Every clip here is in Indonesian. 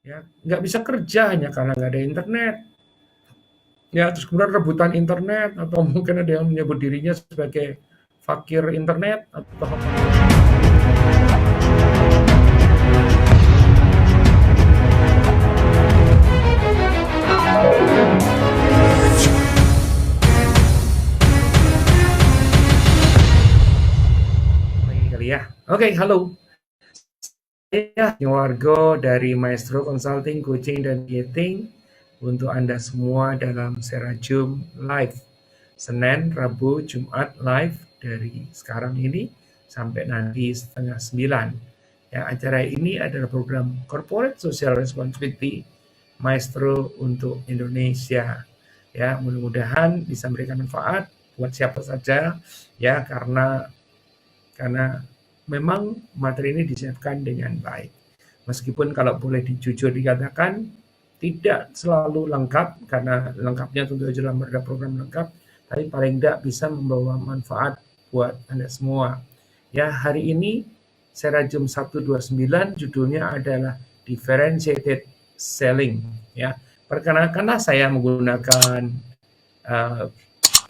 ya nggak bisa kerja hanya karena nggak ada internet, ya terus kemudian rebutan internet atau mungkin ada yang menyebut dirinya sebagai fakir internet atau apa. Lagi kali ya. Oke, halo. Saya Wargo dari Maestro Consulting, Coaching, dan Marketing untuk Anda semua dalam Serajum Live. Senin, Rabu, Jumat live dari sekarang ini sampai nanti 8:30. Ya, acara ini adalah program Corporate Social Responsibility Maestro untuk Indonesia. Ya, mudah-mudahan bisa memberikan manfaat buat siapa saja ya karena memang materi ini disiapkan dengan baik. Meskipun kalau boleh jujur dikatakan tidak selalu lengkap karena lengkapnya tentu saja dalam ada program lengkap, tapi paling tidak bisa membawa manfaat buat Anda semua. Ya, hari ini Serajum 129 judulnya adalah differentiated selling ya. Perkenalkanlah saya menggunakan uh,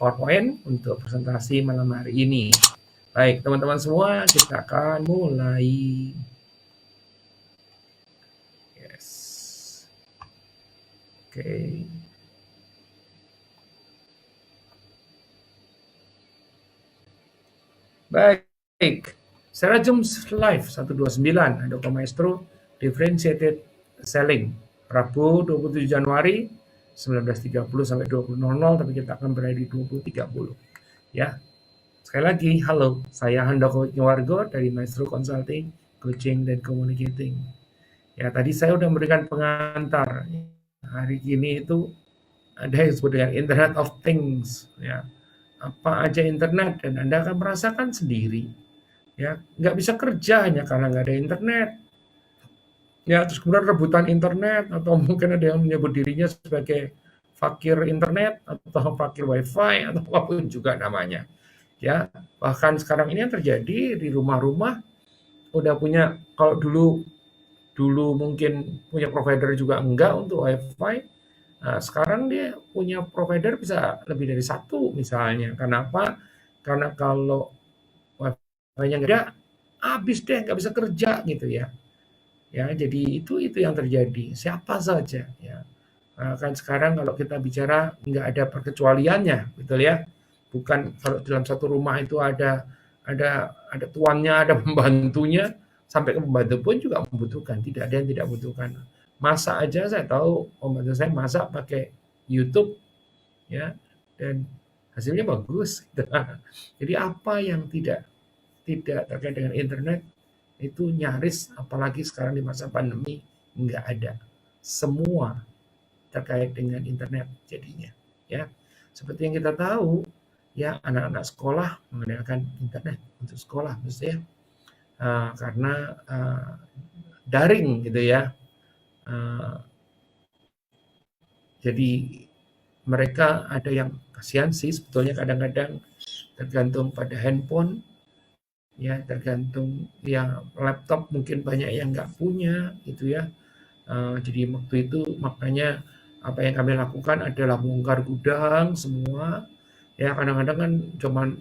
PowerPoint untuk presentasi malam hari ini. Baik, teman-teman semua, kita akan mulai. Yes. Oke. Baik. Serajum Live 129, Handoko Maestro, Differentiated Selling. Rabu 27 Januari 19.30 sampai 20.00, tapi kita akan berada di 20.30. Ya. Sekali lagi, halo, saya Handoko Wargo dari Maestro Consulting, Coaching, dan Communicating. Ya, tadi saya sudah memberikan pengantar. Hari ini itu ada yang disebut dengan Internet of Things. Ya, apa aja internet dan Anda akan merasakan sendiri. Ya, nggak bisa kerja hanya karena nggak ada internet. Ya, terus kemudian rebutan internet atau mungkin ada yang menyebut dirinya sebagai fakir internet atau fakir wifi atau apapun juga namanya. Ya, bahkan sekarang ini yang terjadi di rumah-rumah udah punya, kalau dulu mungkin punya provider juga enggak untuk wifi. Nah, sekarang dia punya provider bisa lebih dari satu misalnya. Kenapa? Karena kalau wifi-nya nggak ada, habis deh, nggak bisa kerja gitu ya. Ya, jadi itu yang terjadi. Siapa saja ya. Nah, kan sekarang kalau kita bicara nggak ada perkecualiannya, betul ya. Bukan kalau dalam satu rumah itu ada tuannya, ada pembantunya, sampai ke pembantu pun juga membutuhkan. Tidak ada yang tidak membutuhkan. Masak aja saya tahu pembantu saya masak pakai YouTube ya, dan hasilnya bagus. Jadi apa yang tidak tidak terkait dengan internet itu nyaris, apalagi sekarang di masa pandemi, nggak ada. Semua terkait dengan internet jadinya ya. Seperti yang kita tahu ya, anak-anak sekolah menggunakan internet untuk sekolah maksudnya karena daring gitu ya. Jadi mereka ada yang kasihan sih sebetulnya, kadang-kadang tergantung pada handphone ya, tergantung ya, laptop mungkin banyak yang nggak punya gitu ya. Jadi waktu itu makanya apa yang kami lakukan adalah bongkar gudang semua. Ya kadang-kadang kan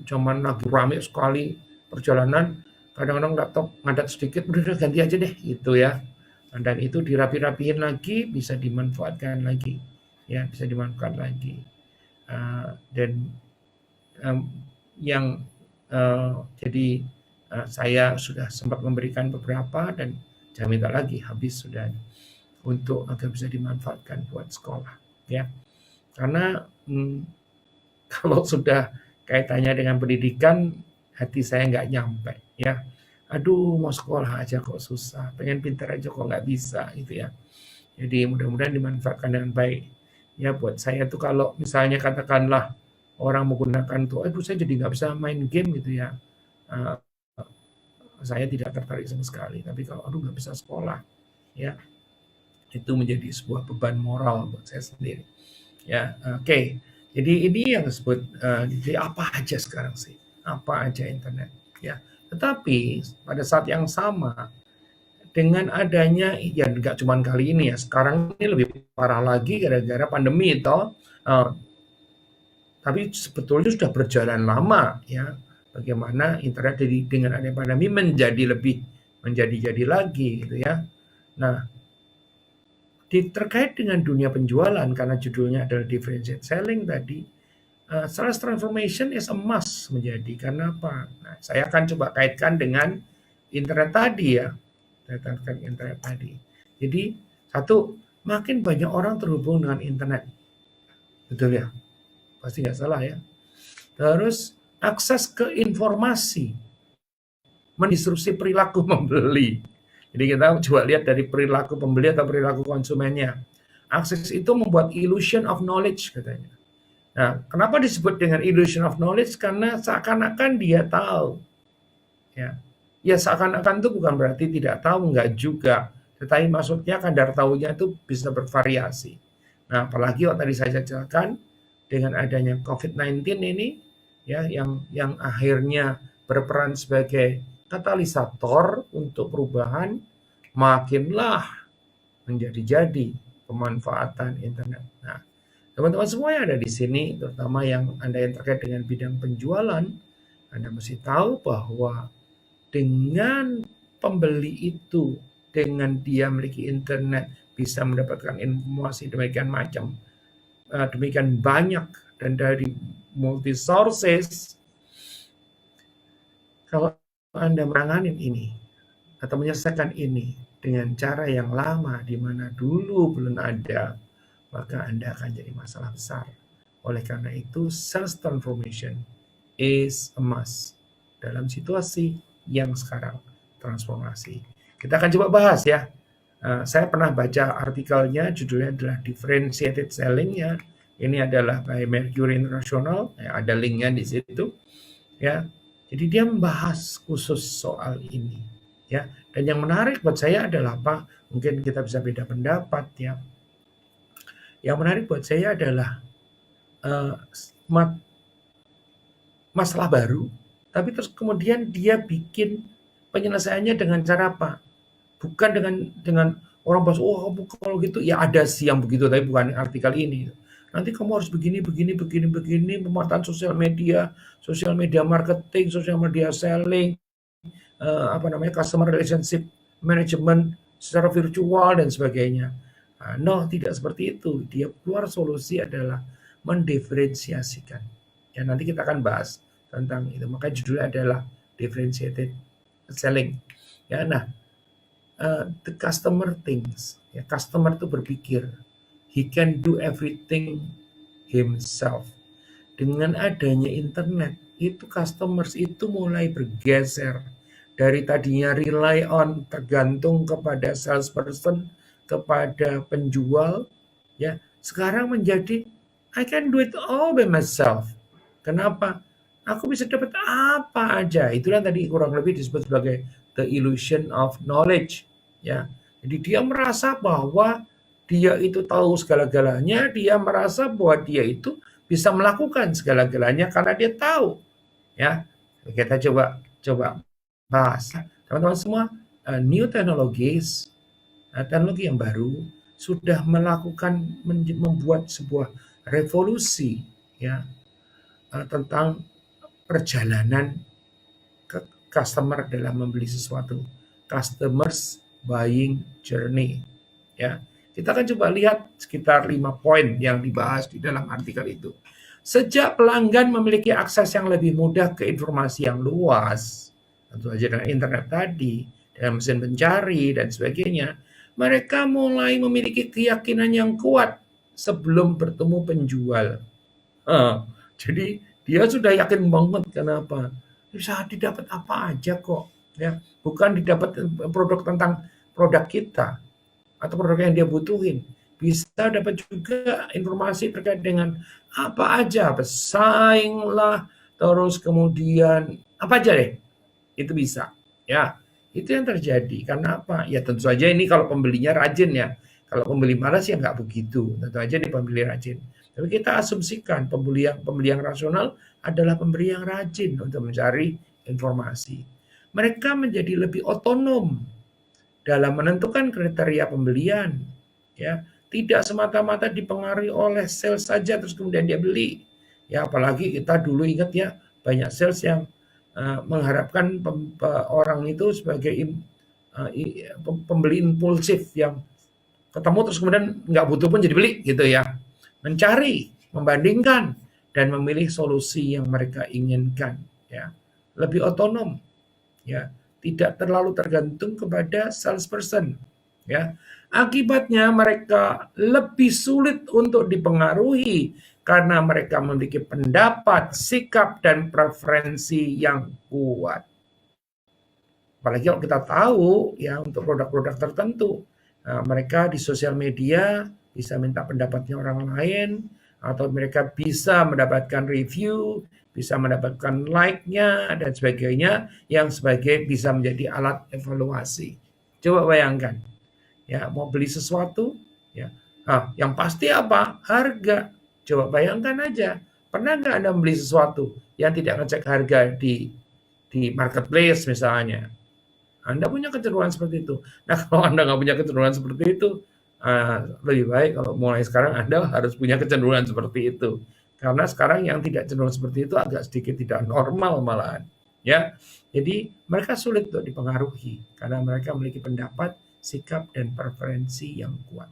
cuman lagi rame sekali perjalanan, kadang-kadang laptop ngadat sedikit, udah ganti aja deh gitu ya. Dan itu dirapi-rapiin lagi, bisa dimanfaatkan lagi. Ya, bisa dimanfaatkan lagi. Dan yang jadi saya sudah sempat memberikan beberapa dan jangan minta lagi, habis sudah, untuk agar bisa dimanfaatkan buat sekolah ya. Karena kalau sudah kaitannya dengan pendidikan, hati saya nggak nyampe ya. Aduh, mau sekolah aja kok susah, pengen pintar aja kok nggak bisa gitu ya. Jadi mudah-mudahan dimanfaatkan dengan baik ya. Buat saya tuh kalau misalnya katakanlah orang menggunakan tuh, aduh saya jadi nggak bisa main game gitu ya. Uh, saya tidak tertarik sama sekali. Tapi kalau aduh nggak bisa sekolah ya, itu menjadi sebuah beban moral buat saya sendiri. Ya, oke. Jadi ini yang disebut jadi apa aja sekarang sih, apa aja internet ya. Tetapi pada saat yang sama dengan adanya, ya nggak cuma kali ini ya, sekarang ini lebih parah lagi gara-gara pandemi toh. Tapi sebetulnya sudah berjalan lama ya, bagaimana internet dengan adanya pandemi menjadi lagi gitu ya. Nah, terkait dengan dunia penjualan karena judulnya adalah differentiate selling tadi, sales transformation is a must menjadi. Karena apa? Nah, saya akan coba kaitkan dengan internet tadi ya. Internet tadi. Jadi, satu, makin banyak orang terhubung dengan internet. Betul ya? Pasti nggak salah ya. Terus, akses ke informasi, mendisrupsi perilaku membeli. Jadi kita coba lihat dari perilaku pembeli atau perilaku konsumennya. Akses itu membuat illusion of knowledge katanya. Nah, kenapa disebut dengan illusion of knowledge? Karena seakan-akan dia tahu. Ya seakan-akan itu bukan berarti tidak tahu, enggak juga. Tetapi maksudnya kadar tahunya itu bisa bervariasi. Nah, apalagi waktu tadi saya jelaskan dengan adanya COVID-19 ini, ya yang akhirnya berperan sebagai katalisator untuk perubahan, makinlah menjadi-jadi pemanfaatan internet. Nah, teman-teman semua yang ada di sini, terutama yang Anda yang terkait dengan bidang penjualan, Anda mesti tahu bahwa dengan pembeli itu, dengan dia memiliki internet, bisa mendapatkan informasi demikian macam, demikian banyak, dan dari multi sources. Kalau Anda menangani ini atau menyelesaikan ini dengan cara yang lama di mana dulu belum ada, maka Anda akan jadi masalah besar. Oleh karena itu, sales transformation is a must dalam situasi yang sekarang transformasi. Kita akan coba bahas ya. Saya pernah baca artikelnya, judulnya adalah differentiated selling ya. Ini adalah by Mercury International, ya, ada linknya di situ ya. Jadi dia membahas khusus soal ini ya. Dan yang menarik buat saya adalah apa? Mungkin kita bisa beda pendapat ya. Yang menarik buat saya adalah masalah baru, tapi terus kemudian dia bikin penyelesaiannya dengan cara apa? Bukan dengan orang bahas, oh kalau gitu ya ada sih yang begitu, tapi bukan artikel ini. Nanti kamu harus begini, pemanfaatan sosial media marketing, sosial media selling, customer relationship management secara virtual dan sebagainya. No, tidak seperti itu. Dia keluar solusi adalah mendiferensiasikan. Ya, nanti kita akan bahas tentang itu. Maka judulnya adalah differentiated selling. Ya, nah, the customer thinks. Ya, customer itu berpikir, he can do everything himself. Dengan adanya internet, itu customers itu mulai bergeser dari tadinya rely on, tergantung kepada salesperson, kepada penjual, ya sekarang menjadi I can do it all by myself. Kenapa? Aku bisa dapat apa aja. Itulah tadi kurang lebih disebut sebagai the illusion of knowledge. Ya, jadi dia merasa bahwa dia itu tahu segala-galanya. Dia merasa bahwa dia itu bisa melakukan segala-galanya karena dia tahu. Ya, kita coba bahas. Teman-teman semua, new technologies, teknologi yang baru sudah membuat sebuah revolusi ya tentang perjalanan ke customer dalam membeli sesuatu, customers buying journey ya. Kita akan coba lihat sekitar 5 poin yang dibahas di dalam artikel itu. Sejak pelanggan memiliki akses yang lebih mudah ke informasi yang luas, tentu saja dengan internet tadi, dengan mesin pencari dan sebagainya, mereka mulai memiliki keyakinan yang kuat sebelum bertemu penjual. Jadi dia sudah yakin banget. Kenapa? Bisa didapat apa aja kok. Ya, bukan didapat produk tentang produk kita atau produk yang dia butuhin. Bisa dapat juga informasi terkait dengan apa aja, pesaing lah, terus kemudian apa aja deh, itu bisa. Ya, itu yang terjadi. Karena apa? Ya tentu saja ini kalau pembelinya rajin ya. Kalau pembeli malas ya nggak begitu. Tentu aja di pembeli rajin. Tapi kita asumsikan pembeli yang rasional adalah pembeli yang rajin untuk mencari informasi. Mereka menjadi lebih otonom dalam menentukan kriteria pembelian, ya. Tidak semata-mata dipengaruhi oleh sales saja terus kemudian dia beli. Ya, apalagi kita dulu ingat ya, banyak sales yang mengharapkan orang itu sebagai pembeli impulsif yang ketemu terus kemudian nggak butuh pun jadi beli gitu ya. Mencari, membandingkan, dan memilih solusi yang mereka inginkan. Ya, lebih otonom. Ya, tidak terlalu tergantung kepada salesperson. Ya, akibatnya mereka lebih sulit untuk dipengaruhi karena mereka memiliki pendapat, sikap, dan preferensi yang kuat. Apalagi kalau kita tahu ya untuk produk-produk tertentu, mereka di sosial media bisa minta pendapatnya orang lain, atau mereka bisa mendapatkan review, bisa mendapatkan like-nya dan sebagainya, yang sebagai bisa menjadi alat evaluasi. Coba bayangkan, ya mau beli sesuatu, ya, yang pasti apa? Harga. Coba bayangkan aja, pernah nggak Anda membeli sesuatu yang tidak ngecek harga di marketplace misalnya? Anda punya kecenderungan seperti itu. Nah, kalau Anda nggak punya kecenderungan seperti itu, lebih baik kalau mulai sekarang Anda harus punya kecenderungan seperti itu. Karena sekarang yang tidak cenderung seperti itu agak sedikit tidak normal malahan. Ya, jadi mereka sulit untuk dipengaruhi karena mereka memiliki pendapat, sikap, dan preferensi yang kuat.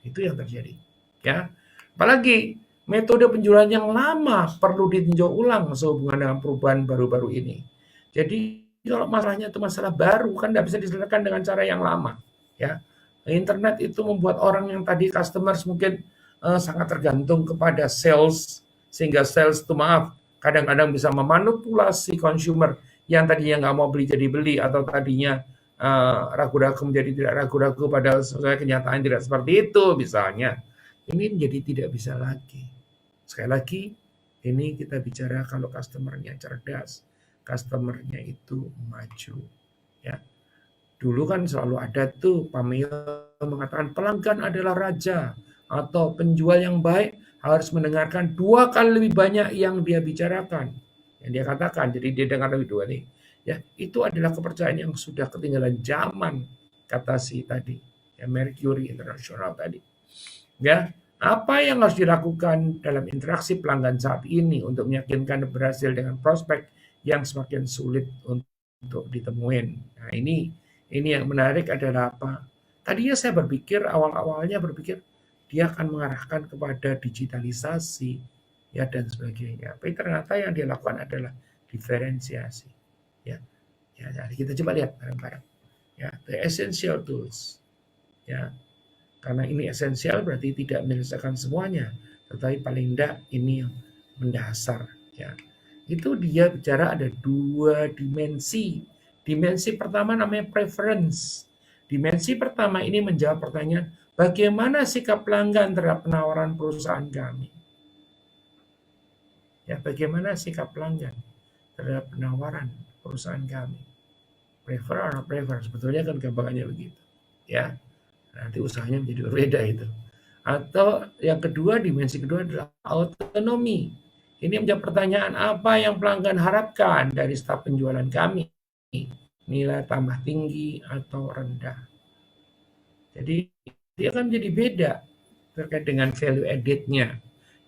Itu yang terjadi. Ya, apalagi metode penjualan yang lama perlu ditinjau ulang sehubungan dengan perubahan baru-baru ini. Jadi kalau masalahnya itu masalah baru kan tidak bisa diselesaikan dengan cara yang lama, ya. Internet itu membuat orang yang tadi customers mungkin sangat tergantung kepada sales, sehingga sales itu maaf kadang-kadang bisa memanipulasi consumer yang tadinya nggak mau beli jadi beli, atau tadinya ragu-ragu menjadi tidak ragu-ragu padahal sesuai kenyataan tidak seperti itu misalnya. Ini menjadi tidak bisa lagi. Sekali lagi, ini kita bicara kalau customer-nya cerdas, customer-nya itu maju. Ya, dulu kan selalu ada tuh Pameo mengatakan pelanggan adalah raja, atau penjual yang baik harus mendengarkan 2 kali lebih banyak yang dia bicarakan, yang dia katakan. Jadi dia dengar lebih 2 nih. Ya, itu adalah kepercayaan yang sudah ketinggalan zaman, kata si tadi, ya Mercury International tadi. Ya, apa yang harus dilakukan dalam interaksi pelanggan saat ini untuk meyakinkan berhasil dengan prospek yang semakin sulit untuk ditemuin. Nah, ini yang menarik adalah apa? Tadinya saya berpikir awal-awalnya dia akan mengarahkan kepada digitalisasi ya dan sebagainya. Tapi ternyata yang dia lakukan adalah diferensiasi. Ya. Ya, jadi kita coba lihat bareng-bareng. Ya, the essential tools. Ya. Karena ini esensial berarti tidak menyelesaikan semuanya, tetapi paling tidak ini yang mendasar. Ya. Itu dia bicara ada 2 dimensi. Dimensi pertama namanya preference. Dimensi pertama ini menjawab pertanyaan, bagaimana sikap pelanggan terhadap penawaran perusahaan kami? Ya, bagaimana sikap pelanggan terhadap penawaran perusahaan kami? Prefer or prefer, sebetulnya kan gampangannya begitu. Ya, nanti usahanya menjadi berbeda itu. Atau yang kedua, dimensi kedua adalah autonomi. Ini menjawab pertanyaan, apa yang pelanggan harapkan dari staf penjualan kami? Nilai tambah tinggi atau rendah. Jadi dia akan menjadi beda terkait dengan value added-nya.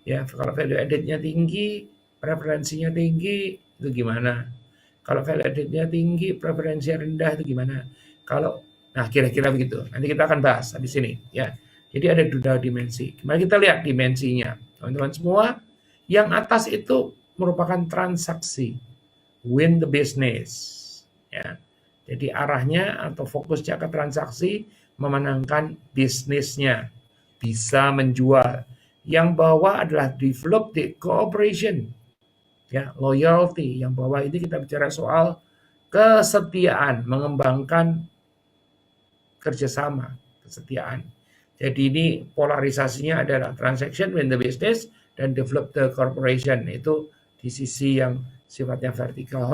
Ya, kalau value added-nya tinggi, preferensinya tinggi, itu gimana? Kalau value added-nya tinggi, preferensinya rendah, itu gimana? Nah, kira-kira begitu. Nanti kita akan bahas di sini, ya. Jadi ada 2 dimensi. Mari kita lihat dimensinya. Teman-teman semua, yang atas itu merupakan transaksi, win the business. Ya. Jadi arahnya atau fokusnya ke transaksi, memenangkan bisnisnya, bisa menjual. Yang bawah adalah develop the cooperation, ya, loyalty. Yang bawah ini kita bicara soal kesetiaan, mengembangkan kerjasama, kesetiaan. Jadi ini polarisasinya adalah transaction, win the business, dan develop the corporation. Itu di sisi yang sifatnya vertikal.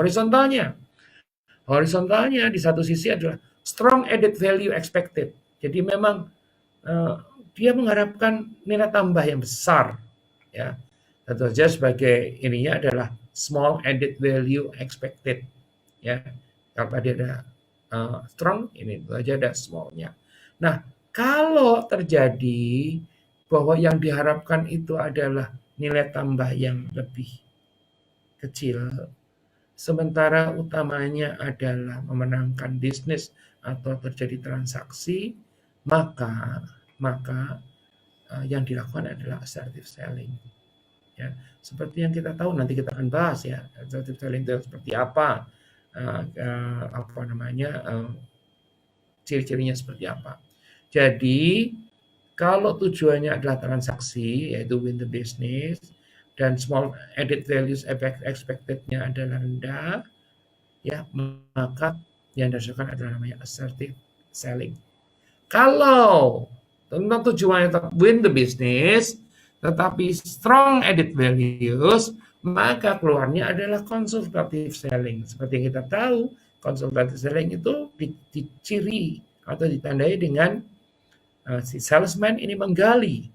Horizontalnya di satu sisi adalah strong added value expected. Jadi memang dia mengharapkan nilai tambah yang besar, ya. Tentu saja sebagai ininya adalah small added value expected, ya. Kalau tadi ada strong, ini itu aja ada small-nya. Nah, kalau terjadi bahwa yang diharapkan itu adalah nilai tambah yang lebih kecil, sementara utamanya adalah memenangkan bisnis atau terjadi transaksi, maka maka yang dilakukan adalah assertive selling. Ya, seperti yang kita tahu nanti kita akan bahas ya, assertive selling itu seperti apa, apa namanya, ciri-cirinya seperti apa. Jadi kalau tujuannya adalah transaksi, yaitu win the business, dan small added values expected-nya adalah rendah, ya maka yang dirasakan adalah namanya assertive selling. Kalau tentang tujuannya tetap win the business, tetapi strong added values, maka keluarnya adalah consultative selling. Seperti yang kita tahu, consultative selling itu diciri atau ditandai dengan si salesman ini menggali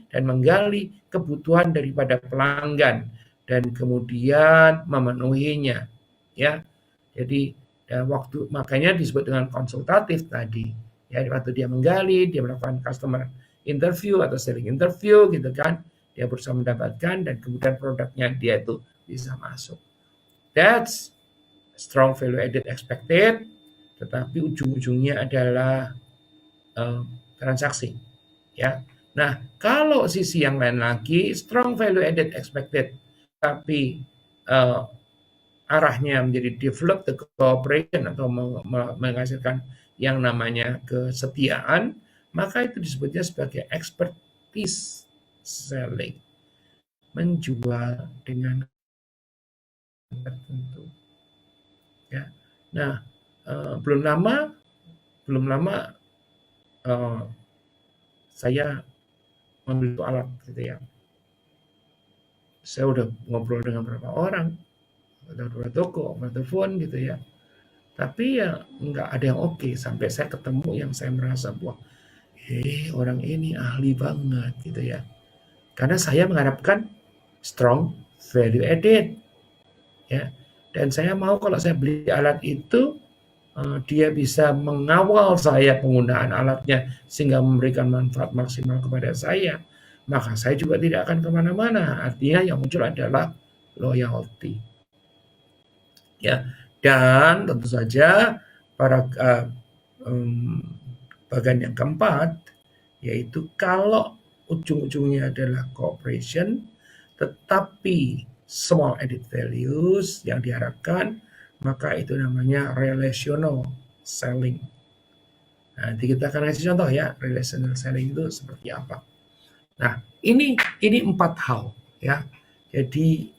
dan menggali kebutuhan daripada pelanggan dan kemudian memenuhinya, ya. Jadi waktu makanya disebut dengan konsultatif tadi, ya. Waktu dia menggali, dia melakukan customer interview atau selling interview gitu kan, dia berusaha mendapatkan dan kemudian produknya dia itu bisa masuk. That's strong value added expected, tetapi ujung-ujungnya adalah transaksi, ya. Nah, kalau sisi yang lain lagi strong value added expected, tapi arahnya menjadi develop the cooperation atau menghasilkan yang namanya kesetiaan, maka itu disebutnya sebagai expertise selling, menjual dengan tertentu, ya. Nah, belum lama saya membeli alat gitu ya. Saya udah ngobrol dengan beberapa orang, atau beberapa toko, beberapa telepon gitu ya. Tapi ya nggak ada yang oke sampai saya ketemu yang saya merasa wah, orang ini ahli banget gitu ya. Karena saya mengharapkan strong value added, ya. Dan saya mau kalau saya beli alat itu dia bisa mengawal saya penggunaan alatnya sehingga memberikan manfaat maksimal kepada saya, maka saya juga tidak akan kemana-mana. Artinya yang muncul adalah loyalty, ya. Dan tentu saja para bagian yang keempat, yaitu kalau ujung-ujungnya adalah cooperation, tetapi small added values yang diharapkan, maka itu namanya relational selling. Nanti kita akan kasih contoh ya, relational selling itu seperti apa. Nah, ini 4 hal ya. Jadi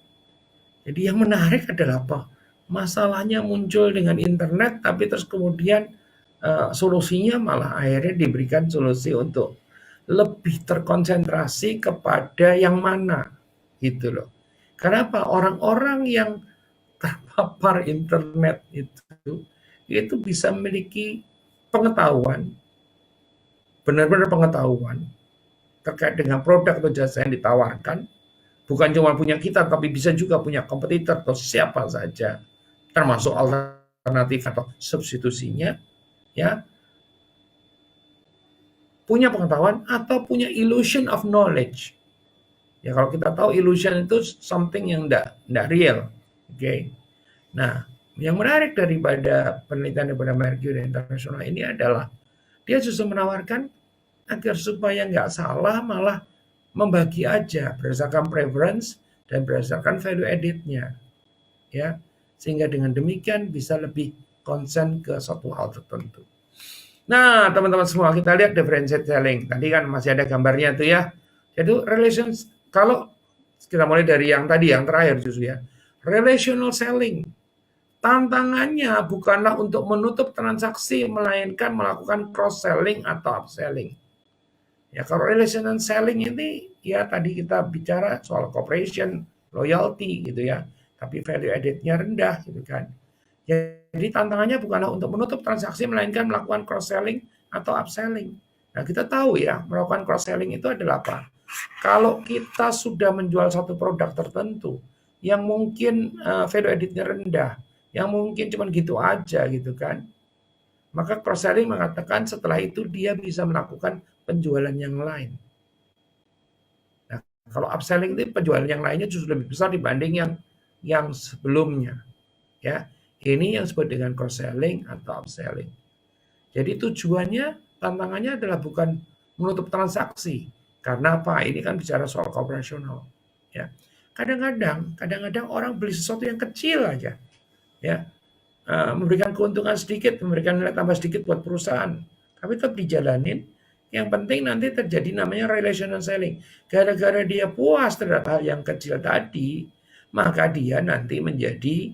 yang menarik adalah apa? Masalahnya muncul dengan internet, tapi terus kemudian solusinya malah akhirnya diberikan solusi untuk lebih terkonsentrasi kepada yang mana, gitu loh. Kenapa? Orang-orang yang terpapar internet itu bisa memiliki pengetahuan, benar-benar pengetahuan terkait dengan produk atau jasa yang ditawarkan, bukan cuma punya kita, tapi bisa juga punya kompetitor atau siapa saja, termasuk alternatif atau substitusinya, ya, punya pengetahuan atau punya illusion of knowledge. Ya kalau kita tahu illusion itu something yang enggak real, oke. Nah, yang menarik daripada penelitian daripada Mercury International ini adalah dia justru menawarkan agar supaya nggak salah, malah membagi aja berdasarkan preference dan berdasarkan value added-nya, ya, sehingga dengan demikian bisa lebih konsen ke suatu hal tertentu. Nah, teman-teman semua, kita lihat differentiated selling. Tadi kan masih ada gambarnya tuh ya. Jadi relations, kalau kita mulai dari yang tadi, yang terakhir justru ya, relational selling. Tantangannya bukanlah untuk menutup transaksi, melainkan melakukan cross selling atau upselling. Ya, kalau relational selling ini ya tadi kita bicara soal cooperation, loyalty gitu ya, tapi value added-nya rendah gitu kan. Jadi tantangannya bukanlah untuk menutup transaksi, melainkan melakukan cross selling atau upselling. Nah, kita tahu ya, melakukan cross selling itu adalah apa? Kalau kita sudah menjual satu produk tertentu yang mungkin value added-nya rendah, yang mungkin cuma gitu aja gitu kan, Maka cross-selling mengatakan setelah itu dia bisa melakukan penjualan yang lain. Nah, kalau upselling itu penjualan yang lainnya justru lebih besar dibanding yang sebelumnya. Ya, ini yang disebut dengan cross-selling atau upselling. Jadi tujuannya, tantangannya adalah bukan menutup transaksi. Karena apa? Ini kan bicara soal operasional. Ya, kadang-kadang orang beli sesuatu yang kecil aja, ya, memberikan keuntungan sedikit, memberikan nilai tambah sedikit buat perusahaan, tapi tetap dijalanin. Yang penting nanti terjadi namanya relational selling. Gara-gara dia puas terhadap hal yang kecil tadi, maka dia nanti menjadi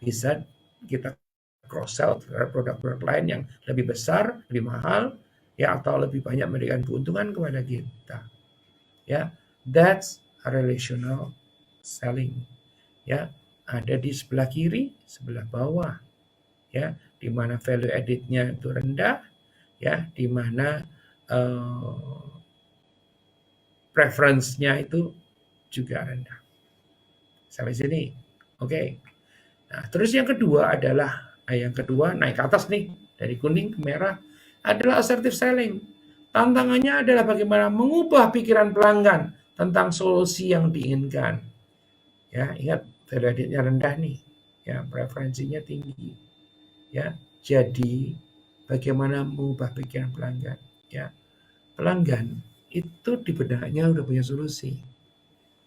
bisa kita cross sell terhadap produk-produk lain yang lebih besar, lebih mahal, ya, atau lebih banyak memberikan keuntungan kepada kita. Ya, that's a relational selling. Ya, ada di sebelah kiri, sebelah bawah. Ya, di mana value added-nya itu rendah, ya, di mana preference-nya itu juga rendah. Sampai sini. Oke. Nah, terus yang kedua adalah naik ke atas nih, dari kuning ke merah, adalah assertive selling. Tantangannya adalah bagaimana mengubah pikiran pelanggan tentang solusi yang diinginkan. Ya, ingat value added-nya rendah nih. Ya, preferensinya tinggi. Ya, jadi bagaimana mengubah pikiran pelanggan? Ya, pelanggan itu di benaknya udah punya solusi.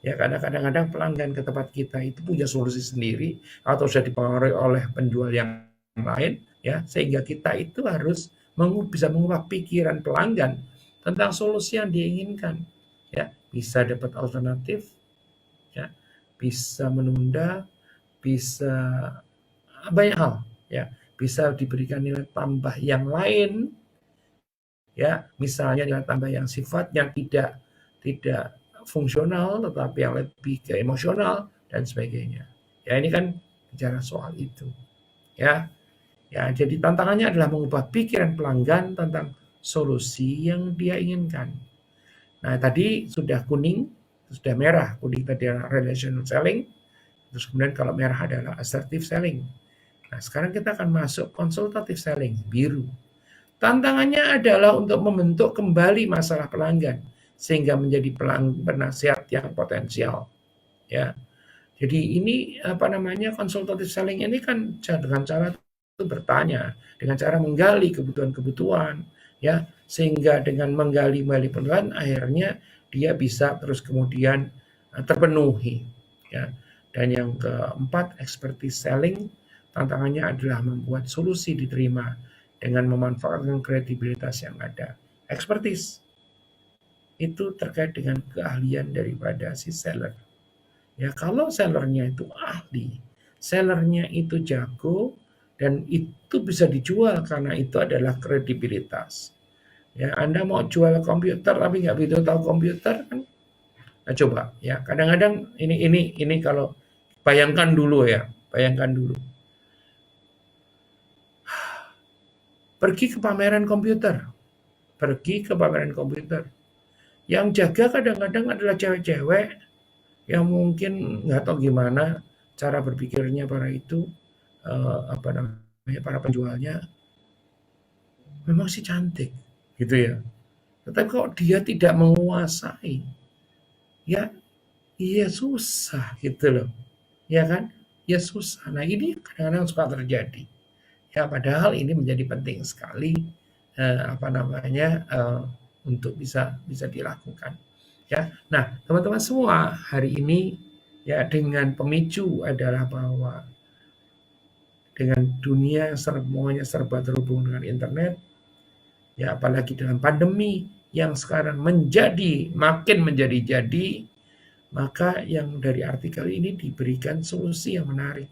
Ya, karena kadang-kadang pelanggan ke tempat kita itu punya solusi sendiri atau sudah dipengaruhi oleh penjual yang lain, ya, sehingga kita itu harus bisa mengubah pikiran pelanggan tentang solusi yang diinginkan. Ya, bisa dapat alternatif, ya, bisa menunda, bisa banyak hal, ya, bisa diberikan nilai tambah yang lain, ya, misalnya nilai tambah yang sifatnya tidak fungsional tetapi yang lebih ke emosional dan sebagainya. Ya, ini kan bicara soal itu. Ya. Ya, jadi tantangannya adalah mengubah pikiran pelanggan tentang solusi yang dia inginkan. Nah, tadi sudah kuning, sudah merah. Kuning tadi adalah relational selling, terus kemudian kalau merah adalah assertive selling. Nah, sekarang kita akan masuk consultative selling, biru. Tantangannya adalah untuk membentuk kembali masalah pelanggan sehingga menjadi penasihat yang potensial. Ya, jadi ini consultative selling ini kan dengan cara itu bertanya, dengan cara menggali kebutuhan-kebutuhan, ya, sehingga dengan menggali pelanggan akhirnya dia bisa terus kemudian terpenuhi. Ya, dan yang keempat, expertise selling, tantangannya adalah membuat solusi diterima dengan memanfaatkan kredibilitas yang ada. Expertise itu terkait dengan keahlian daripada si seller. Ya, kalau sellernya itu ahli, sellernya itu jago, dan itu bisa dijual karena itu adalah kredibilitas. Ya, Anda mau jual komputer tapi nggak begitu tahu komputer kan? Nah, coba ya, kadang-kadang ini kalau bayangkan dulu ya, bayangkan dulu. Pergi ke pameran komputer. Yang jaga kadang-kadang adalah cewek-cewek yang mungkin nggak tahu gimana cara berpikirnya para penjualnya. Memang sih cantik, gitu ya. Tetapi kok dia tidak menguasai, ya, iya susah gitu loh, ya kan? Ya susah. Nah, ini kadang-kadang suka terjadi. Ya, padahal ini menjadi penting sekali untuk bisa dilakukan. Ya. Nah, teman-teman semua, hari ini ya dengan pemicu adalah bahwa dengan dunia yang semuanya serba terhubung dengan internet, ya apalagi dalam pandemi yang sekarang makin menjadi, maka yang dari artikel ini diberikan solusi yang menarik.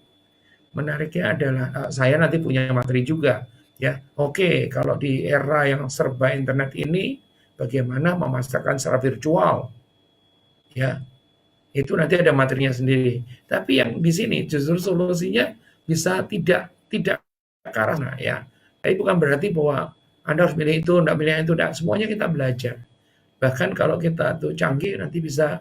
Menariknya adalah saya nanti punya materi juga, ya. Oke, kalau di era yang serba internet ini bagaimana memasarkan secara virtual, ya. Itu nanti ada materinya sendiri. Tapi yang di sini justru solusinya bisa tidak karena, ya. Tapi bukan berarti bahwa Anda harus milih itu, enggak milih itu, enggak. Semuanya kita belajar. Bahkan kalau kita tuh canggih nanti bisa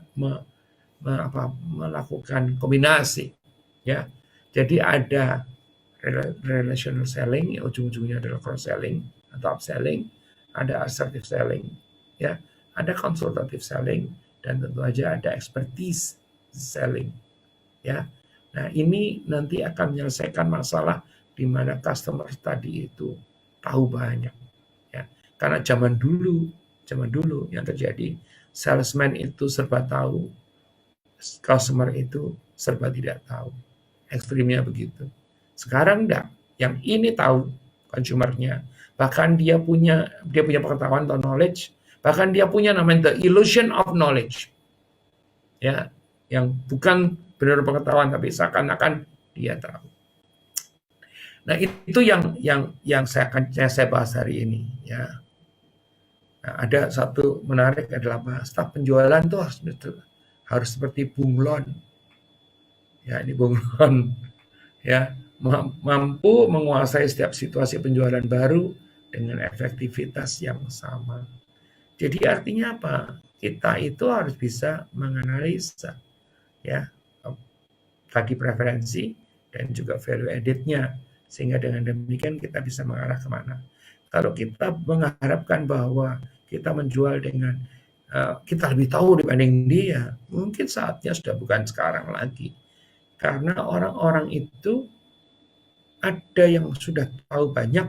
melakukan kombinasi, ya. Jadi ada relational selling, ujung-ujungnya adalah cross selling atau upselling, ada assertive selling, ya, ada consultative selling, dan tentu aja ada expertise selling, ya. Nah, ini nanti akan menyelesaikan masalah di mana customer tadi itu tahu banyak, ya. Karena zaman dulu yang terjadi, salesman itu serba tahu, customer itu serba tidak tahu. Ekstrimnya begitu. Sekarang enggak, yang ini tahu consumernya, bahkan dia punya pengetahuan atau knowledge, bahkan dia punya namanya the illusion of knowledge, ya, yang bukan benar pengetahuan tapi seakan-akan dia tahu. Nah, itu yang saya bahas hari ini, ya. Nah, ada satu menarik adalah staf penjualan tuh harus seperti bunglon. Ya, ini bunglon, ya, mampu menguasai setiap situasi penjualan baru dengan efektivitas yang sama. Jadi artinya apa? Kita itu harus bisa menganalisa, ya, bagi preferensi dan juga value added-nya, sehingga dengan demikian kita bisa mengarah kemana. Kalau kita mengharapkan bahwa kita menjual dengan kita lebih tahu dibanding dia, mungkin saatnya sudah bukan sekarang lagi. Karena orang-orang itu ada yang sudah tahu banyak,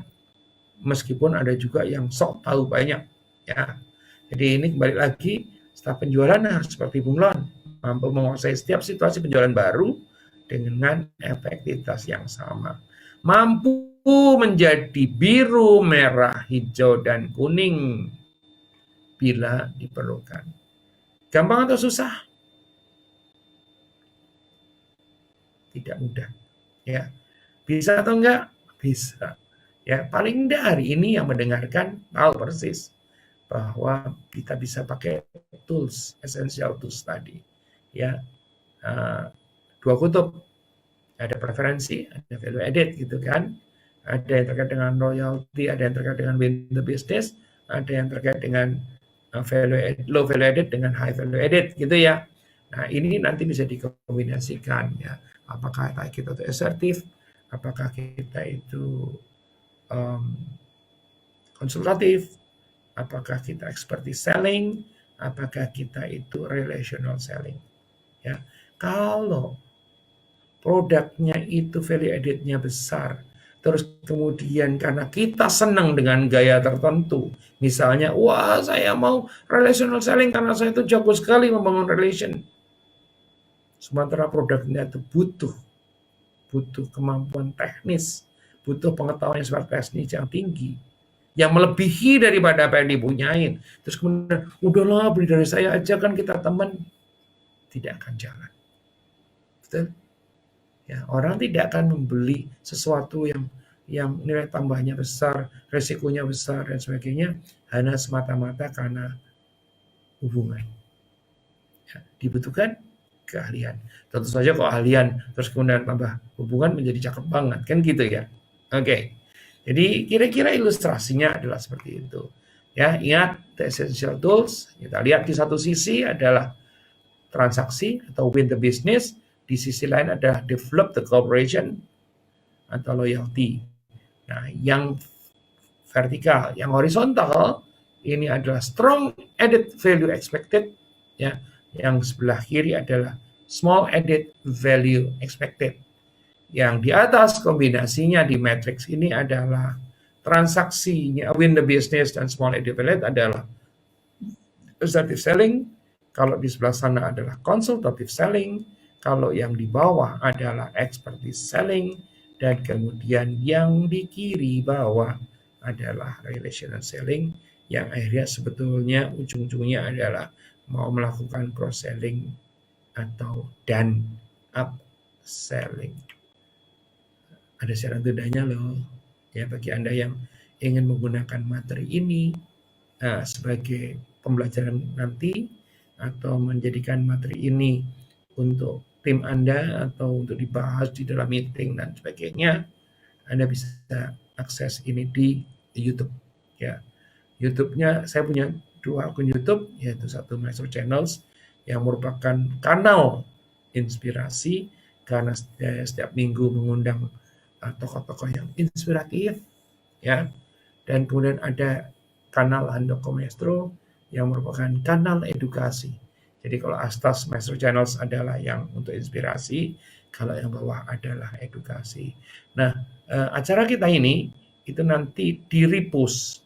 meskipun ada juga yang sok tahu banyak, ya. Jadi ini kembali lagi, staf penjualan harus seperti bunglon, mampu menguasai setiap situasi penjualan baru dengan efektivitas yang sama. Mampu menjadi biru, merah, hijau, dan kuning bila diperlukan. Gampang atau susah? Tidak mudah, ya. Bisa atau enggak? Bisa. Ya, paling enggak hari ini yang mendengarkan tahu persis bahwa kita bisa pakai tools, essential tools tadi. Ya, dua kutub. Ada preferensi, ada value added gitu kan. Ada yang terkait dengan royalty, ada yang terkait dengan win the business, ada yang terkait dengan low value added dengan high value added gitu ya. Nah, ini nanti bisa dikombinasikan ya. Apakah kita itu assertif, apakah kita itu konsultatif, apakah kita expertise selling, apakah kita itu relational selling. Ya, kalau produknya itu value added-nya besar, terus kemudian karena kita senang dengan gaya tertentu, misalnya, wah saya mau relational selling karena saya itu jago sekali membangun relation. Sementara produknya itu butuh kemampuan teknis, butuh pengetahuan yang teknis yang tinggi, yang melebihi daripada apa yang dipunyain. Terus kemudian, udahlah beli dari saya aja kan kita teman, tidak akan jalan. Betul? Ya, orang tidak akan membeli sesuatu yang nilai tambahnya besar, resikonya besar dan sebagainya hanya semata-mata karena hubungan. Ya, dibutuhkan keahlian. Tentu saja keahlian terus kemudian tambah hubungan menjadi cakep banget kan gitu ya. Oke. Jadi kira-kira ilustrasinya adalah seperti itu. Ya, ingat the essential tools. Kita lihat di satu sisi adalah transaksi atau win the business, di sisi lain adalah develop the cooperation atau loyalty. Nah, yang vertikal, yang horizontal ini adalah strong added value expected, ya. Yang sebelah kiri adalah small added value expected. Yang di atas kombinasinya di matrix ini adalah transaksinya win the business dan small added value adalah assertive selling. Kalau di sebelah sana adalah consultative selling. Kalau yang di bawah adalah expertise selling, dan kemudian yang di kiri bawah adalah relational selling, yang akhirnya sebetulnya ujung-ujungnya adalah mau melakukan cross selling atau dan upselling. Ada syarat bedanya loh, ya, bagi Anda yang ingin menggunakan materi ini sebagai pembelajaran nanti atau menjadikan materi ini untuk tim Anda atau untuk dibahas di dalam meeting dan sebagainya, Anda bisa akses ini di YouTube. Ya, YouTube-nya saya punya 2 akun YouTube, yaitu satu Maestro Channels yang merupakan kanal inspirasi karena setiap minggu mengundang tokoh-tokoh yang inspiratif, ya. Dan kemudian ada kanal Handoko Maestro yang merupakan kanal edukasi. Jadi kalau atas Maestro Channels adalah yang untuk inspirasi, kalau yang bawah adalah edukasi. Nah, acara kita ini itu nanti di-repost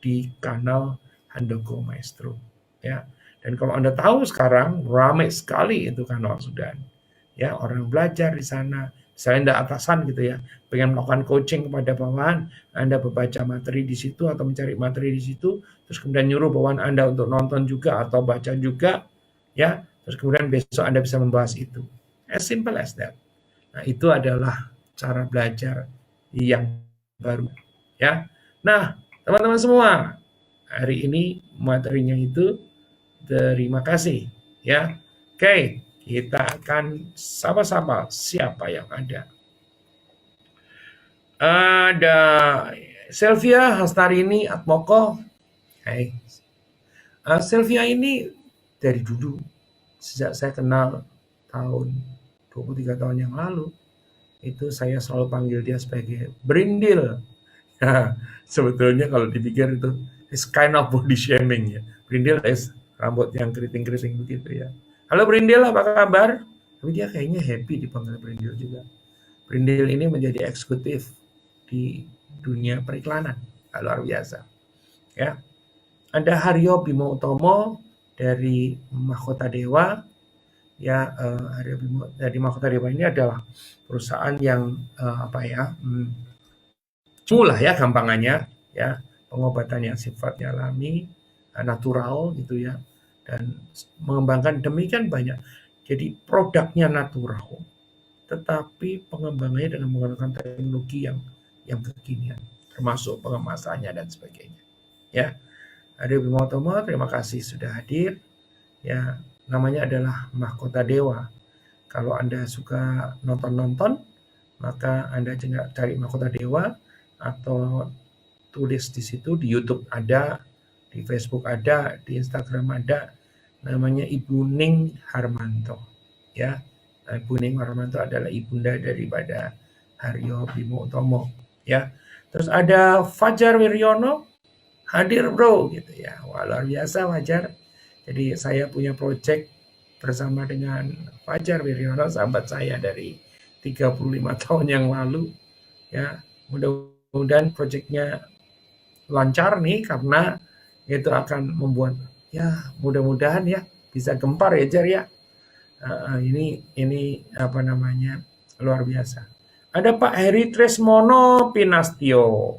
di kanal Handoko Maestro, ya. Dan kalau Anda tahu sekarang ramai sekali itu kanal sudah, ya, orang belajar di sana. Misalnya Anda atasan gitu ya, pengen melakukan coaching kepada bawahan, Anda membaca materi di situ atau mencari materi di situ, terus kemudian nyuruh bawahan Anda untuk nonton juga atau baca juga, ya. Terus kemudian besok Anda bisa membahas itu. As simple as that. Nah, itu adalah cara belajar yang baru, ya. Nah, teman-teman semua, hari ini materinya itu terima kasih, ya. Oke, kita akan sama-sama siapa yang ada. Ada Sylvia Hastarini Atmoko. Hai. Sylvia ini dari dulu, sejak saya kenal tahun 23 tahun yang lalu, itu saya selalu panggil dia sebagai Brindil. Nah, sebetulnya kalau dipikir itu is kind of body shaming ya. Brindil is rambut yang keriting-keriting begitu ya. Halo Brindil, apa kabar? Tapi dia kayaknya happy dipanggil Brindil juga. Brindil ini menjadi eksekutif di dunia periklanan. Luar biasa. Ya. Ada Haryo Bimo Utomo dari Mahkota Dewa. Ya, Haryo Bimo dari Mahkota Dewa ini adalah perusahaan yang lah ya gampangannya, ya, pengobatan yang sifatnya alami, natural gitu ya, dan mengembangkan demikian banyak. Jadi produknya natural, tetapi pengembangannya dengan menggunakan teknologi yang kekinian, termasuk pengemasannya dan sebagainya. Ya, Ade Bimotomo, terima kasih sudah hadir. Ya, namanya adalah Mahkota Dewa. Kalau Anda suka nonton-nonton, maka Anda juga cari Mahkota Dewa atau tulis di situ, di YouTube ada, di Facebook ada, di Instagram ada, namanya Ibu Ning Harmanto, ya. Ibu Ning Harmanto adalah ibunda daripada Haryo Bimo Utomo, ya. Terus ada Fajar Wiryono, hadir bro, gitu ya. Wah, luar biasa Fajar. Jadi saya punya project bersama dengan Fajar Wiryono, sahabat saya dari 35 tahun yang lalu, ya. Mudah-mudahan proyeknya lancar nih, karena itu akan membuat, ya, mudah-mudahan ya bisa gempar ya Jar ya. Ini apa namanya, luar biasa. Ada Pak Heri Tresmono Pinastio.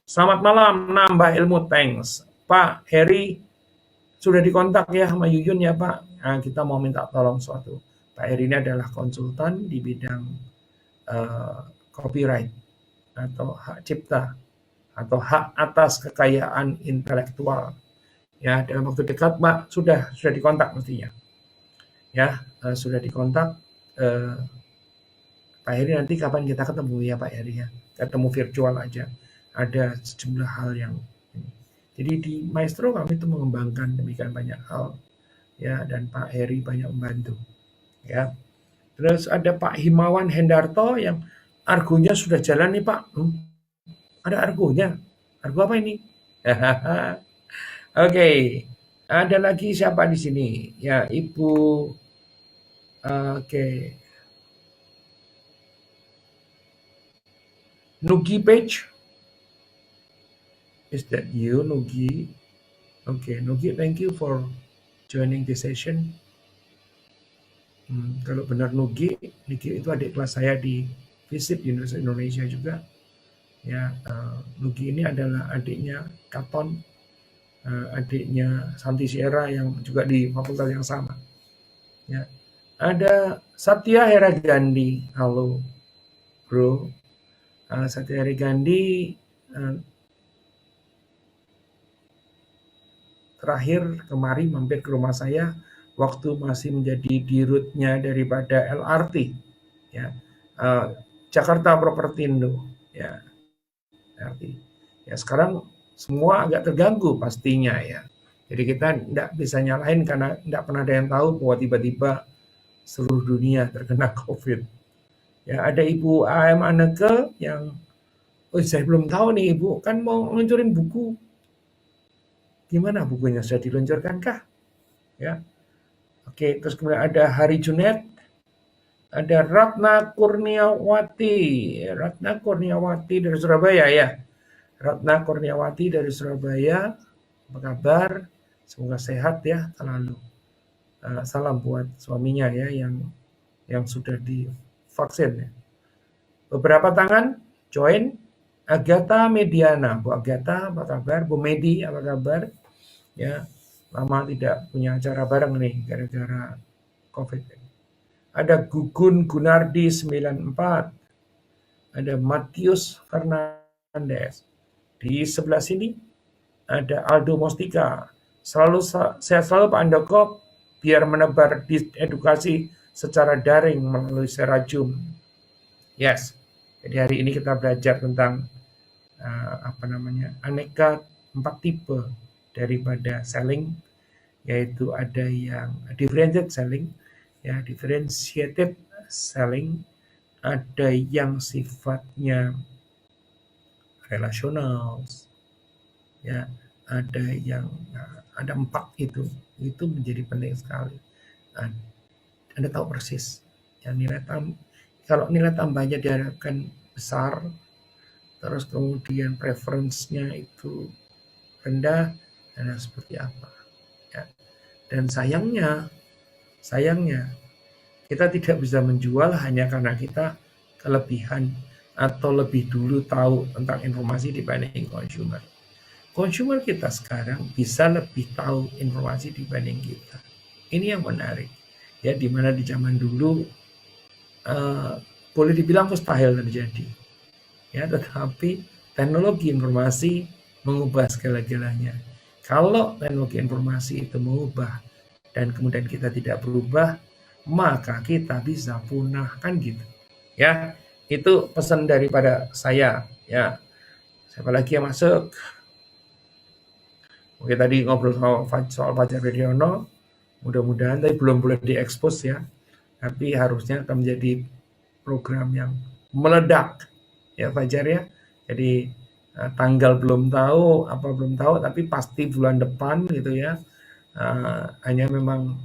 Selamat malam, nambah ilmu, thanks. Pak Heri sudah dikontak ya sama Yuyun ya Pak. Nah, kita mau minta tolong suatu. Pak Heri ini adalah konsultan di bidang copyright atau hak cipta atau hak atas kekayaan intelektual. Ya, dalam waktu dekat Pak sudah dikontak mestinya. Ya, sudah dikontak. Pak Heri, nanti kapan kita ketemu ya Pak Heri ya? Ketemu virtual aja. Ada sejumlah hal yang ini. Jadi di Maestro kami itu mengembangkan demikian banyak hal, ya, dan Pak Heri banyak membantu, ya. Terus ada Pak Himawan Hendarto yang argonya sudah jalan nih Pak. Ada argonya. Argo apa ini? Oke. Ada lagi siapa di sini? Ya, Ibu. Oke. Nugi Page. Is that you, Nugi? Okay, Nugi, thank you for joining the session. Kalau benar Nugi itu adik kelas saya di FISIP Universitas Indonesia juga. Ya, Nugi ini adalah adiknya Katon, adiknya Santi Sierra yang juga di fakultas yang sama. Ya, ada Satya Heragandi, halo bro. Satya Heragandi terakhir kemarin mampir ke rumah saya waktu masih menjadi dirutnya daripada LRT, ya, Jakarta Propertindo, ya, LRT. Ya, sekarang semua agak terganggu pastinya ya. Jadi kita tidak bisa nyalahin karena tidak pernah ada yang tahu bahwa tiba-tiba seluruh dunia terkena COVID. Ya, ada Ibu AM Anneke yang, oh saya belum tahu nih Ibu, kan mau ngeluncurin buku. Gimana bukunya, sudah diluncurkan kah? Ya, oke. Terus kemudian ada Hari Junet, ada Ratna Kurniawati. Ratna Kurniawati dari Surabaya ya. Ratna Kurniawati dari Surabaya. Apa kabar? Semoga sehat ya selalu. Salam buat suaminya ya yang sudah divaksin ya. Beberapa tangan join Agatha Mediana. Bu Agatha apa kabar? Bu Medi apa kabar? Ya, lama tidak punya acara bareng nih gara-gara COVID. Ada Gugun Gunardi 94. Ada Matius Fernandes. Di sebelah sini ada Aldo Mostika. Sehat selalu Pak Andoko, biar menebar edukasi secara daring melalui Serajum. Yes. Jadi hari ini kita belajar tentang aneka 4 tipe daripada selling, yaitu ada yang differentiated selling, ya differentiated selling, ada yang sifatnya relasional, ya ada yang ada 4 itu menjadi penting sekali. Anda tahu persis yang kalau nilai tambahnya diharapkan besar, terus kemudian preference-nya itu rendah, dan seperti apa ya. Dan sayangnya kita tidak bisa menjual hanya karena kita kelebihan atau lebih dulu tahu tentang informasi dibanding consumer. Consumer kita sekarang bisa lebih tahu informasi dibanding kita. Ini yang menarik ya, dimana di zaman dulu boleh dibilang mustahil terjadi ya, tetapi teknologi informasi mengubah segala-galanya. Kalau teknologi informasi itu mengubah dan kemudian kita tidak berubah, maka kita bisa punah, kan gitu ya. Itu pesan daripada saya ya. Siapa lagi yang masuk? Oke, tadi ngobrol soal Fajar Widiono, mudah-mudahan tadi belum boleh diekspos ya, tapi harusnya akan menjadi program yang meledak ya Fajar ya. Jadi tanggal belum tahu, tapi pasti bulan depan gitu ya. Hanya memang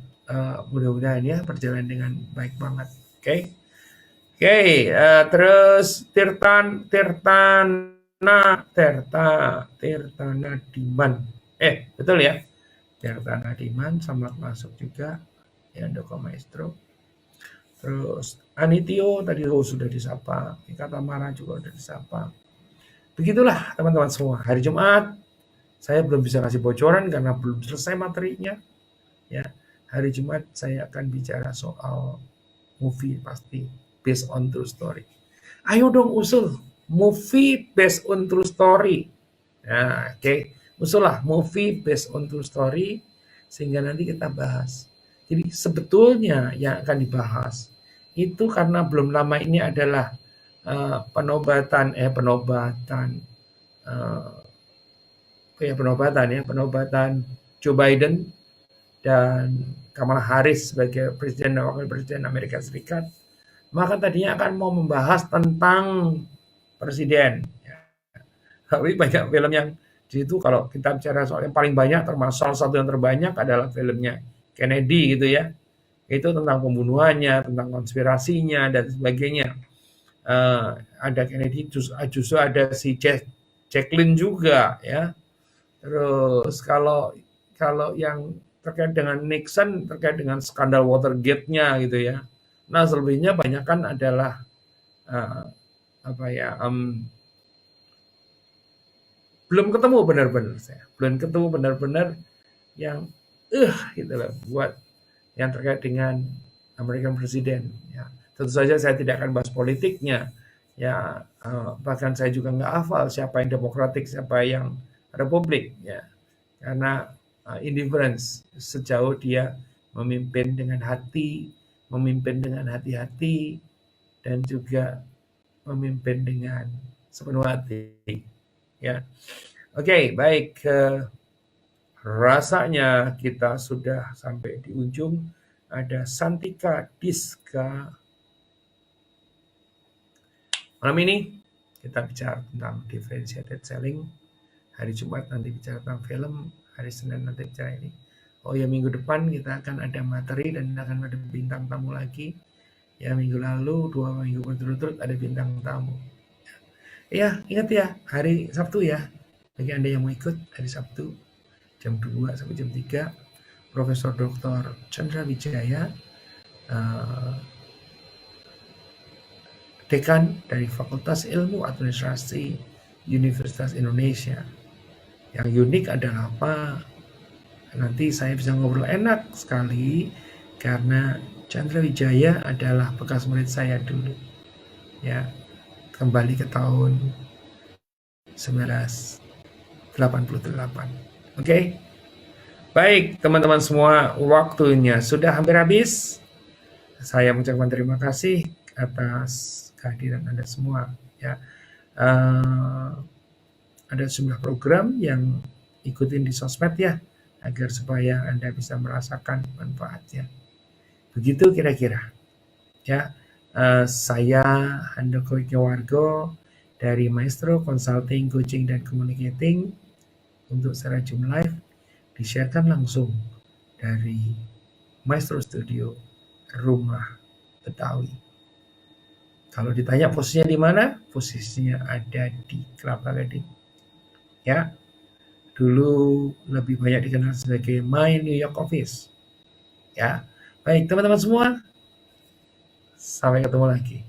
mudah-mudahan ya berjalan dengan baik banget. Oke. Terus Tirtana Diman. Betul ya? Tirtana Diman selamat masuk juga ya, Doko Maestro. Terus Anitio tadi sudah disapa, Ika Tamara juga sudah disapa. Begitulah teman-teman semua, hari Jumat saya belum bisa kasih bocoran karena belum selesai materinya ya. Hari Jumat saya akan bicara soal movie pasti based on true story. Ayo dong usul movie based on true story. Nah, oke. Usullah movie based on true story sehingga nanti kita bahas. Jadi sebetulnya yang akan dibahas itu karena belum lama ini adalah penobatan Joe Biden dan Kamala Harris sebagai presiden dan wakil presiden Amerika Serikat. Maka tadinya akan mau membahas tentang presiden. Tapi banyak film yang di situ, kalau kita bicara soal yang paling banyak, termasuk salah satu yang terbanyak adalah filmnya Kennedy gitu ya. Itu tentang pembunuhannya, tentang konspirasinya dan sebagainya. Ada Kennedy, justru ada si Jacqueline juga ya. Terus kalau yang terkait dengan Nixon, terkait dengan skandal Watergate-nya gitu ya. Nah, selebihnya banyak kan adalah belum ketemu benar-benar yang gitu loh, buat yang terkait dengan American President ya. Tentu saja saya tidak akan bahas politiknya ya, bahkan saya juga nggak hafal siapa yang Demokratik, siapa yang Republik ya, karena indifference sejauh dia memimpin dengan hati, memimpin dengan hati-hati, dan juga memimpin dengan sepenuh hati ya. Oke, baik. Rasanya kita sudah sampai di ujung. Ada Santika Diska. Malam ini kita bicara tentang differentiated selling. Hari Jumat nanti bicara tentang film. Hari Senin nanti bicara ini. Oh ya, minggu depan kita akan ada materi dan akan ada bintang tamu lagi. Ya, minggu lalu 2 minggu berturut-turut ada bintang tamu. Ya, ingat ya, hari Sabtu ya. Bagi Anda yang mau ikut, hari Sabtu jam 2 sampai jam 3, Profesor Dr. Chandra Wijaya, Dekan dari Fakultas Ilmu Administrasi Universitas Indonesia. Yang unik adalah apa? Nanti saya bisa ngobrol enak sekali karena Chandra Wijaya adalah bekas murid saya dulu. Ya, kembali ke tahun 1988. Oke? Baik, teman-teman semua, waktunya sudah hampir habis. Saya mengucapkan terima kasih atas kehadiran Anda semua. Ya, ada sejumlah program yang ikutin di sosmed ya, agar supaya Anda bisa merasakan manfaatnya. Begitu kira-kira. Ya, saya Handoko Wargo dari Maestro Consulting, Coaching, dan Communicating untuk secara Zoom Live disiarkan langsung dari Maestro Studio Rumah Betawi. Kalau ditanya posisinya di mana, posisinya ada di Kelapa Gading. Ya, dulu lebih banyak dikenal sebagai My New York Office. Ya, baik teman-teman semua, sampai ketemu lagi.